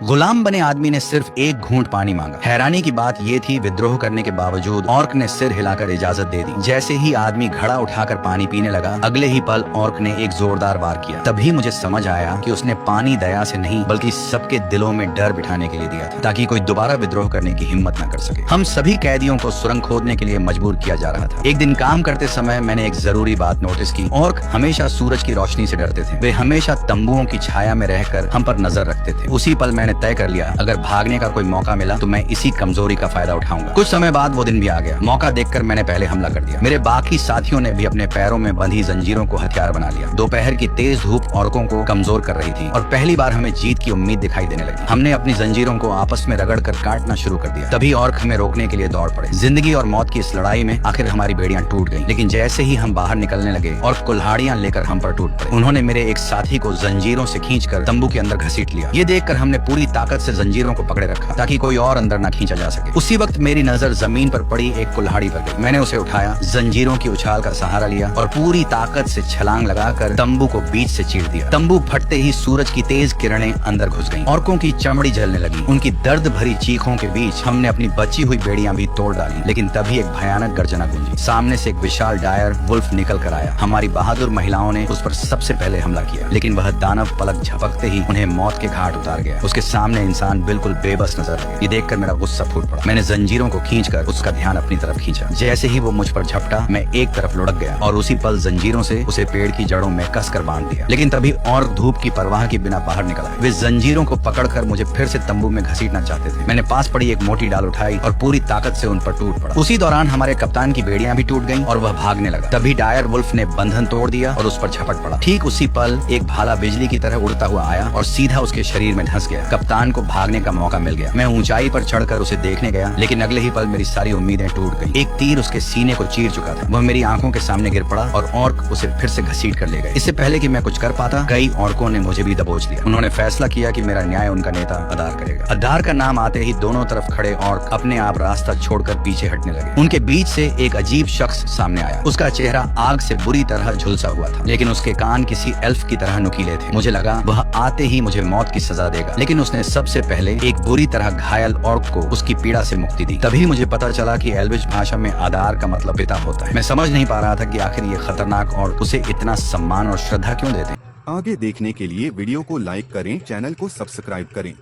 गुलाम बने आदमी ने सिर्फ एक घूंट पानी मांगा। हैरानी की बात ये थी, विद्रोह करने के बावजूद ऑर्क ने सिर हिलाकर इजाजत दे दी। जैसे ही आदमी घड़ा उठाकर पानी पीने लगा, अगले ही पल ऑर्क ने एक जोरदार वार किया। तभी मुझे समझ आया कि उसने पानी दया से नहीं बल्कि सबके दिलों में डर बिठाने के लिए दिया था, ताकि कोई दोबारा विद्रोह करने की हिम्मत न कर सके। हम सभी कैदियों को सुरंग खोदने के लिए मजबूर किया जा रहा था। एक दिन काम करते समय मैंने एक जरूरी बात नोटिस की। ऑर्क हमेशा सूरज की रोशनी से डरते थे। वे हमेशा तंबुओं की छाया में रहकर हम पर नजर रखते थे। उसी पल मैंने तय कर लिया, अगर भागने का कोई मौका मिला तो मैं इसी कमजोरी का फायदा उठाऊंगा। कुछ समय बाद वो दिन भी आ गया। मौका देखकर मैंने पहले हमला कर दिया। मेरे बाकी साथियों ने भी अपने पैरों में बंधी जंजीरों को हथियार बना लिया। दोपहर की तेज धूप औरकों को कमजोर कर रही थी और पहली बार हमें जीत की उम्मीद दिखाई देने लगी। हमने अपनी जंजीरों को आपस में रगड़कर काटना शुरू कर दिया। तभी ऑर्क हमें रोकने के लिए दौड़ पड़े। जिंदगी और मौत की इस लड़ाई में आखिर हमारी बेड़ियां टूट गईं। लेकिन जैसे ही हम बाहर निकलने लगे और कुल्हाड़ियां लेकर हम पर टूट पड़े। उन्होंने मेरे एक साथी को जंजीरों से खींचकर तंबू के अंदर घसीट लिया। ये देखकर हमने पूरी ताकत से जंजीरों को पकड़े रखा ताकि कोई और अंदर ना खींचा जा सके। उसी वक्त मेरी नजर जमीन पर पड़ी एक कुल्हाड़ी पर गई। मैंने उसे उठाया, जंजीरों की उछाल का सहारा लिया और पूरी ताकत से छलांग लगाकर तंबू को बीच से चीर दिया। तंबू फटते ही सूरज की तेज किरणें अंदर घुस गईं। औरकों की चमड़ी जलने लगी। उनकी दर्द भरी चीखों के बीच हमने अपनी बची हुई बेड़ियां भी तोड़ डाली। लेकिन तभी एक भयानक गर्जना गूंजी। सामने से एक विशाल डायर वुल्फ निकल कर आया। हमारी बहादुर महिलाओं ने उस पर सबसे पहले हमला किया, लेकिन वह दानव पलक झपकते ही उन्हें मौत के घाट उतार गया। उसके सामने इंसान बिल्कुल बेबस नजर आए। ये देखकर मेरा गुस्सा फूट पड़ा। मैंने जंजीरों को खींचकर उसका ध्यान अपनी तरफ खींचा। जैसे ही वो मुझ पर झपटा, मैं एक तरफ लुढ़क गया और उसी पल जंजीरों से उसे पेड़ की जड़ों में कसकर बांध दिया। लेकिन तभी और धूप की परवाह के बिना बाहर निकल आए। वे जंजीरों को पकड़कर मुझे फिर से तंबू में घसीटना चाहते थे। मैंने पास पड़ी एक मोटी डाल उठाई और पूरी ताकत से उन पर टूट पड़ा। उसी दौरान हमारे कप्तान की बेड़ियां भी टूट गईं और वह भागने लगा। तभी डायर वुल्फ ने बंधन तोड़ दिया और उस पर झपट पड़ा। ठीक उसी पल एक भाला बिजली की तरह उड़ता हुआ आया और सीधा उसके शरीर में धंस गया। कप्तान को भागने का मौका मिल गया। मैं ऊंचाई पर चढ़कर उसे देखने गया, लेकिन अगले ही पल मेरी सारी उम्मीदें टूट गईं। एक तीर उसके सीने को चीर चुका था। वह मेरी आंखों के सामने गिर पड़ा और ऑर्क उसे फिर से घसीट कर ले गए। इससे पहले कि मैं कुछ कर पाता, कई ऑर्कों ने मुझे भी दबोच लिया। उन्होंने फैसला किया कि मेरा न्याय उनका नेता अदार करेगा। अदार का नाम आते ही दोनों तरफ खड़े ऑर्क अपने आप रास्ता छोड़कर पीछे हटने लगे। उनके बीच से एक अजीब शख्स सामने आया। उसका चेहरा आग से बुरी तरह झुलसा हुआ था, लेकिन उसके कान किसी एल्फ की तरह नुकीले थे। मुझे लगा वह आते ही मुझे मौत की सजा देगा, लेकिन उसने सबसे पहले एक बुरी तरह घायल ऑर्क को उसकी पीड़ा से मुक्ति दी। तभी मुझे पता चला कि एल्विश भाषा में आदार का मतलब पिता होता है। मैं समझ नहीं पा रहा था कि आखिर ये खतरनाक और उसे इतना सम्मान और श्रद्धा क्यों देते हैं। आगे देखने के लिए वीडियो को लाइक करें, चैनल को सब्सक्राइब करें।